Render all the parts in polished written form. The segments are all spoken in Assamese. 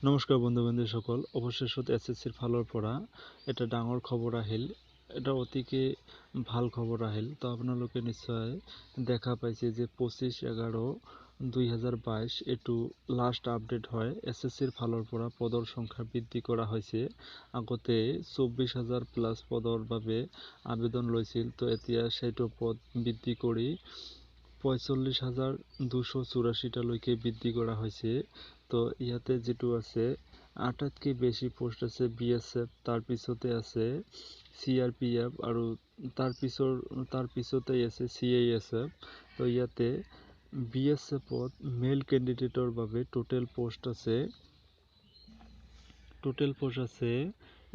নমস্কাৰ বন্ধু সকল অৱশেষত SSCৰ ফালৰ পৰা এটা ডাঙৰ খবৰ আহিল এটা অতিকে ভাল খবৰ আহিল তো আপোনালোকে নিশ্চয় দেখা পাইছে যে 25/11/2022 এটো লাষ্ট আপডেট হয় SSCৰ ফালৰ পৰা পদৰ সংখ্যা বৃদ্ধি কৰা হৈছে আগতে 24,000 প্লাস পদৰ বাবে আবেদন লৈছিল তো এতিয়া সেইটো পদ বৃদ্ধি কৰি 45,284টা লৈকে বৃদ্ধি কৰা হৈছে তো ইয়াতে যেটো আছে আটাইতকৈ বেছি পোষ্ট আছে BSF তাৰ পিছতে আছে CRPF আৰু তাৰ পিছতে আছে CISF তো ইয়াতে BSF ত মেল ক্যান্ডিডেটৰ বাবে টোটাল পোষ্ট আছে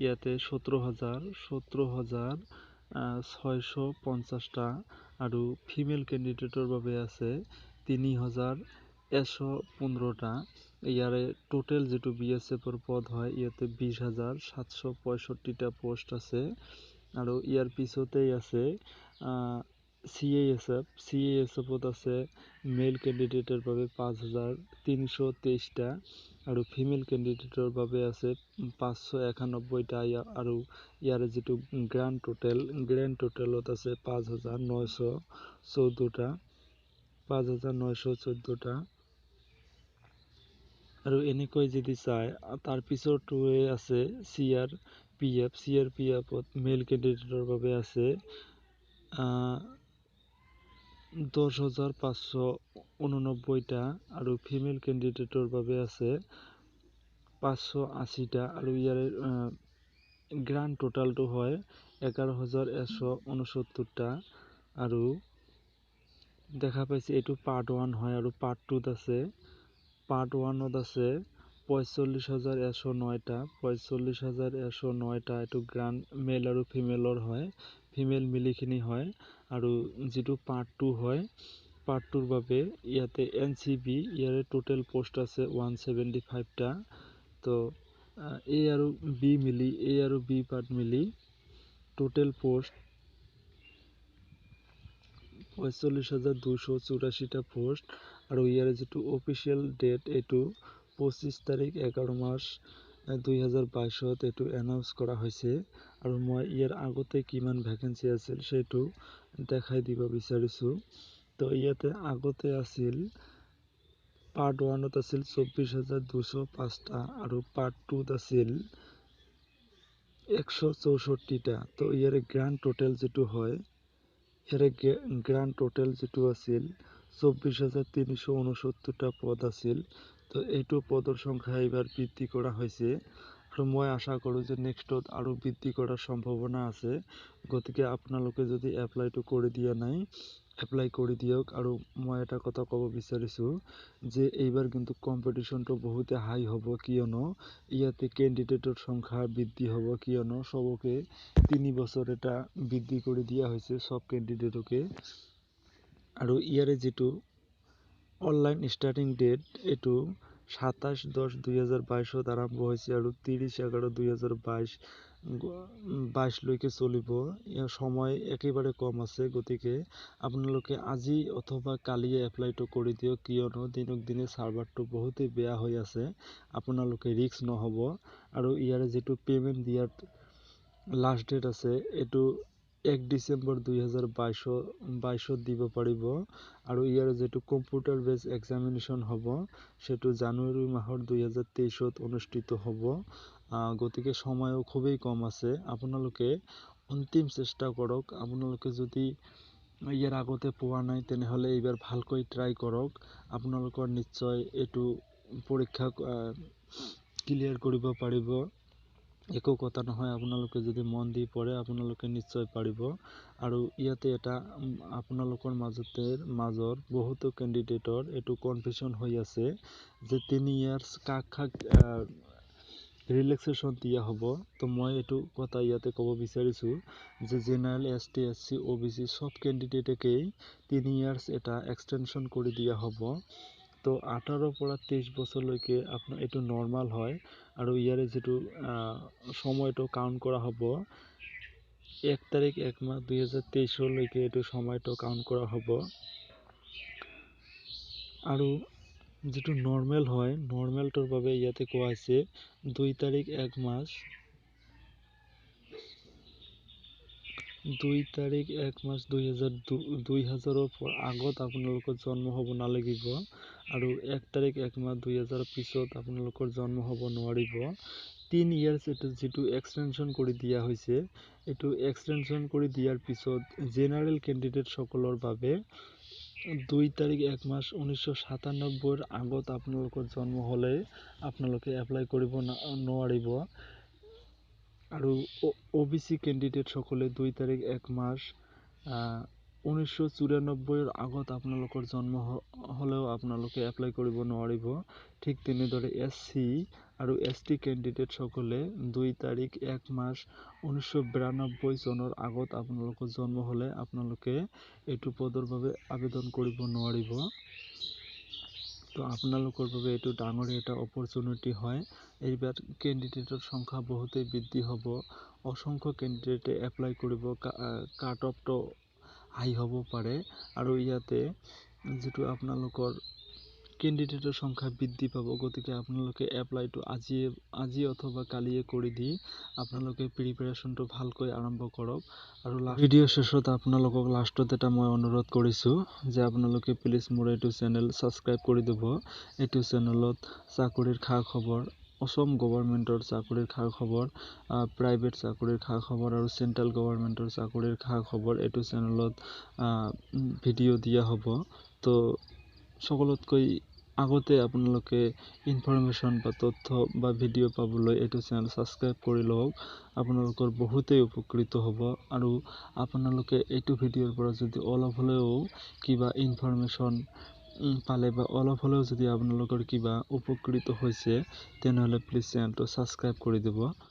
ইয়াতে 17,650টা আৰু ফিমেল ক্যান্ডিডেটৰ বাবে আছে 3,115টা ইয়াৰে টোটাল যেটো BSF ৰ পদ হয় ইয়াতে 20,765টা পোষ্ট আছে আৰু ইয়াৰ পিছতেই আছে CISF ত আছে মেল ক্যান্ডিডেটৰ বাবে 5,323টা আৰু ফিমেল ক্যান্ডিডেটৰ বাবে আছে 591টা আৰু ইয়াৰে যেটো গ্ৰান্ড টোটালত আছে 5,914টা আৰু এনেকৈ যদি চাই তাৰ পিছৰটোৱে আছে CRPF ত মেল ক্যান্ডিডেটৰ বাবে আছে 10,589টা আৰু ফিমেল ক্যান্ডিডেটৰ বাবে আছে 580টা আৰু ইয়াৰে গ্ৰান্ড টোটালটো হয় 11,169টা আৰু দেখা পাইছে এটো পাৰ্ট 1 হয় আৰু পাৰ্ট 2 ত আছে পাৰ্ট 1 ত আছে 45,109টা এটো গ্ৰান্ড মেল আৰু ফিমেলৰ হয় ফিমেল মিলিখিনি হয় আৰু যেটো পাৰ্ট 2 হয় পাৰ্ট 2 ৰ বাবে ইয়াতে NCB ইয়াৰে টোটাল পোষ্ট আছে 175টা তো A আৰু B পাৰ্ট মিলি টোটাল পোষ্ট 45,284টা পোষ্ট আৰু ইয়াৰে যেটো অফিচিয়াল ডেট এটো 25 তাৰিখ 11 মাৰ্চ 2022 ত এটো এনাউন্স কৰা হৈছে আৰু মই ইয়াৰ আগতে কিমান ভ্যাকেন্সি আছিল সেটো দেখাই দিব বিচাৰিছো তো ইয়াতে আগতে আছিল পাৰ্ট 1 ত আছিল 24,205টা আৰু পাৰ্ট 2 ত আছিল 164টা তো ইয়াৰে গ্ৰান্ড টোটাল যেটো হয় ইয়াৰে গ্ৰান্ড টোটাল যেটো আছিল 24,369টা পদ আছিল তো এইটো পদৰ সংখ্যা এবাৰ বৃদ্ধি কৰা হৈছে আৰু মই আশা কৰো যে নেক্সটত আৰু বৃদ্ধি কৰাৰ সম্ভাৱনা আছে গতিকে আপোনালোকে যদি এপ্লাইটো কৰি দিয়া নাই এপ্লাই কৰি দিয়ক আৰু মই এটা কথা ক'ব বিচাৰিছো যে এইবাৰ কিন্তু কম্পিটিশনটো বহুত হাই হ'ব কিয়নো ইয়াতে ক্যান্ডিডেটৰ সংখ্যা বৃদ্ধি হ'ব কিয়নো সবকে 3 বছৰ এটা বৃদ্ধি কৰি দিয়া হৈছে সব ক্যান্ডিডেটকে আৰু ইয়াৰে যেটো অনলাইন স্টাৰ্টিং ডেট এটো 27/10/2022 ত আৰম্ভ হৈছে আৰু 30/11/2022 লৈকে চলিব ইয়াৰ সময় একেবাৰে কম আছে গতিকে আপোনালোকে আজি অথবা কালিয়ে এপ্লাইটো কৰি দিয়ক কিয়নো দিনক দিনে সাৰ্ভাৰটো বহুতেই বেয়া হৈ আছে আপোনালোকে ৰিস্ক নহব আৰু ইয়াৰে যেটো পেমেন্ট দিয়াৰ লাষ্ট ডেট আছে এটো 1 ডিসেম্বৰ 2022 দিব পাৰিব আৰু ইয়াৰ যেটো কম্পিউটাৰ বেস এক্সামিনেশন হ'ব সেটো জানুৱাৰী মাহৰ 2023 ত অনুষ্ঠিত হ'ব গতিকে সময়ও খুবই কম আছে আপোনালোকে অন্তিম চেষ্টা কৰক আপোনালোকে যদি ইয়াৰ আগতে পোৱা নাই তেনেহলে এইবাৰ ভালকৈ ট্ৰাই কৰক আপোনালোকৰ নিশ্চয় এটো পৰীক্ষা ক্লিয়াৰ কৰিব পাৰিব একো কথা নহয় আপোনালোকে যদি মন দি পঢ়ে আপোনালোকে নিশ্চয় পাৰিব আৰু ইয়াতে এটা আপোনালোকৰ মাজৰ বহুতো ক্যান্ডিডেটৰ এটো কনফিউজন হৈ আছে যে 3 ইয়ার্স কাক রিল্যাক্সেশন দিয়া হ'ব তো মই এটো কথা ইয়াতে ক'ব বিচাৰিছো যে জেনাৰেল ST SC OBC সব ক্যান্ডিডেটকেই 3 ইয়াৰ্স এটা এক্সটেনশন কৰি দিয়া হ'ব তো 18 পৰা 23 বছৰলৈকে আপোনাৰ এটো নৰমাল হয় আৰু ইয়াৰে যেটো সময়টো কাউন্ট কৰা হ'ব 1 তাৰিখ 1 মাহ 2023 লৈকে এটো সময়টো কাউন্ট কৰা হ'ব আৰু যেটো নৰ্মেল হয় নৰ্মেলটোৰ বাবে ইয়াতে কোৱা হৈছে 2 তাৰিখ 1 মাস 2 তাৰিখ 1 মাস 2000 আগত আপোনালোকৰ জন্ম হ'ব নালাগিব আৰু 1 তাৰিখ 1 মাস 2000 পিছত আপোনালোকৰ জন্ম হ'ব নোৱাৰিব 3 ইয়াৰ্স এটো যেটো এক্সটেনশন কৰি দিয়া হৈছে এটো এক্সটেনশন কৰি দিয়াৰ পিছত জেনাৰেল ক্যান্ডিডেট সকলৰ বাবে 2 তাৰিখ 1 মাস 1997 আগত আপোনালোকৰ জন্ম হলে আপোনালোকে এপ্লাই কৰিব নোৱাৰিব আৰু OBC ক্যান্ডিডেট সকলে 2 তাৰিখ 1 মাস 1994 আগত আপোনালোকৰ জন্ম হলেও আপোনালোকে এপ্লাই কৰিব নোৱাৰিব ঠিক তেনেদৰে SC আৰু ST ক্যান্ডিডেট সকলে 2 তাৰিখ 1 মাস 1992 চনৰ আগত আপোনালোকৰ জন্ম হলে আপোনালোকে এটো পদৰ বাবে আবেদন কৰিব নোৱাৰিব তো আপোনালোকৰ বাবে এটো ডাঙৰ এটা অপৰচুনিটি হয় এইবাৰ ক্যান্ডিডেটৰ সংখ্যা বহুতেই বৃদ্ধি হ'ব অসংখ্য ক্যান্ডিডেটে এপ্লাই কৰিব কাট অফ তো হাই হ'ব পাৰে আৰু ইয়াতে যেটো আপোনালোকৰ ক্যান্ডিডেটৰ সংখ্যা বৃদ্ধি পাব গতিকে আপোনালোকে এপ্লাইটো আজি অথবা কালিয়ে কৰি দি আপোনালোকে প্ৰিপাৰেচনটো ভালকৈ আৰম্ভ কৰক আৰু ভিডিও শেষত আপোনালোকক লাষ্টত এটা মই অনুৰোধ কৰিছো যে আপোনালোকে প্লিজ মোৰ এইটো চেনেল সাবস্ক্ৰাইব কৰি দিব এইটো চেনেলত চাকৰিৰ খা খবৰ অসম গভৰ্ণমেন্টৰ চাকৰিৰ খা খবৰ প্ৰাইভেট চাকৰিৰ খা খবৰ আৰু সেন্ট্ৰাল গভৰ্ণমেন্টৰ চাকৰিৰ খা খবৰ এইটো চেনেলত ভিডিও দিয়া হ'ব তো সকলোতকৈ আগতে আপোনালোকে ইনফৰমেশন বা তথ্য বা ভিডিও পাবলৈ এইটো চেনেল সাবস্ক্ৰাইব কৰি লওক আপোনালোকৰ বহুতেই উপকৃত হ'ব আৰু আপোনালোকে এইটো ভিডিওৰ পৰা যদি অলপ হলেও কিবা ইনফৰমেশন পালে বা অলপ হলেও যদি আপোনালোকৰ কিবা উপকৃত হৈছে তেনেহলে প্লিজ চেনেলটো সাবস্ক্ৰাইব কৰি দিব